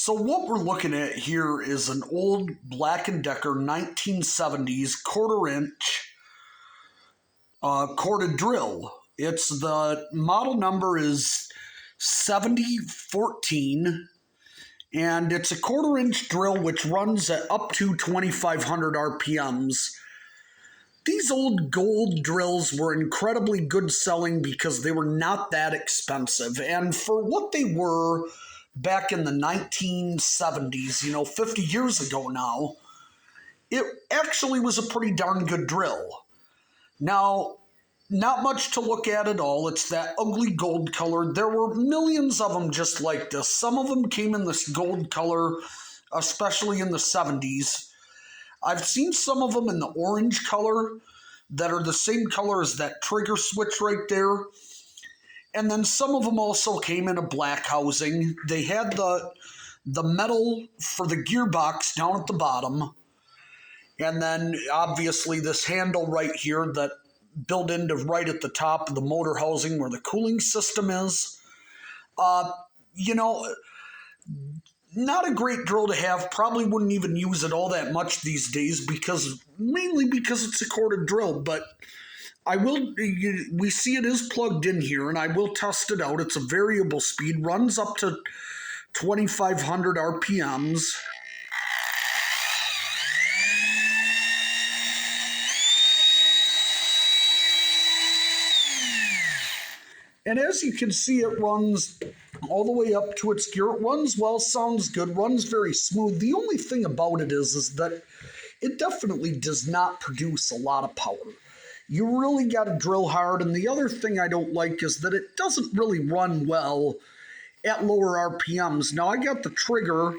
So what we're looking at here is an old Black & Decker 1970s quarter-inch corded drill. It's the model number is 7014, and it's a quarter-inch drill which runs at up to 2,500 RPMs. These old gold drills were incredibly good selling because they were not that expensive, and for what they were back in the 1970s, 50 years ago now, it actually was a pretty darn good drill. Now, not much to look at all. It's that ugly gold color. There were millions of them just like this. Some of them came in this gold color, especially in the 70s. I've seen some of them in the orange color that are the same color as that trigger switch right there. And then some of them also came in a black housing. They had the metal for the gearbox down at the bottom. And then obviously this handle right here that built into right at the top of the motor housing where the cooling system is. Not a great drill to have. Probably wouldn't even use it all that much these days mainly because it's a corded drill. But we see it is plugged in here, and I will test it out. It's a variable speed, runs up to 2,500 RPMs. And as you can see, it runs all the way up to its gear. It runs well, sounds good, runs very smooth. The only thing about it is that it definitely does not produce a lot of power. You really got to drill hard, and the other thing I don't like is that it doesn't really run well at lower RPMs. Now, I got the trigger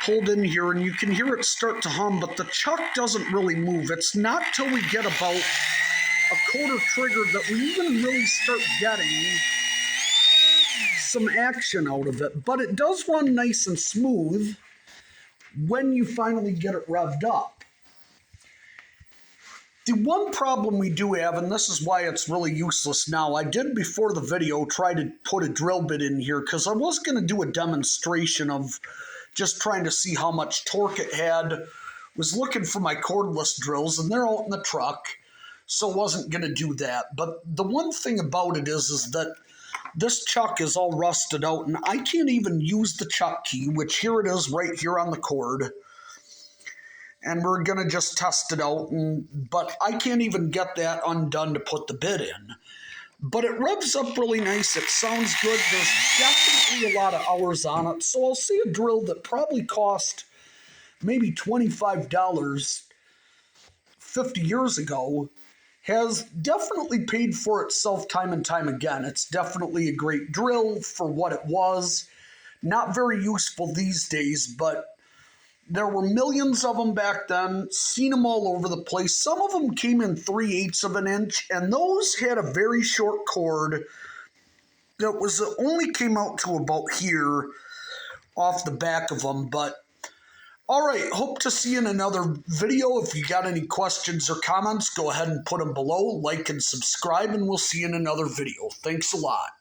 pulled in here, and you can hear it start to hum, but the chuck doesn't really move. It's not till we get about a quarter trigger that we even really start getting some action out of it. But it does run nice and smooth when you finally get it revved up. The one problem we do have, and this is why it's really useless now, I did before the video try to put a drill bit in here because I was going to do a demonstration of just trying to see how much torque it had. Was looking for my cordless drills, and they're out in the truck, so wasn't going to do that. But the one thing about it is that this chuck is all rusted out, and I can't even use the chuck key, which here it is right here on the cord. And we're going to just test it out, but I can't even get that undone to put the bit in. But it revs up really nice. It sounds good. There's definitely a lot of hours on it. So I'll see a drill that probably cost maybe $25 50 years ago has definitely paid for itself time and time again. It's definitely a great drill for what it was. Not very useful these days, but there were millions of them back then, seen them all over the place. Some of them came in 3/8 of an inch, and those had a very short cord that only came out to about here off the back of them. But all right, hope to see you in another video. If you got any questions or comments, go ahead and put them below. Like and subscribe, and we'll see you in another video. Thanks a lot.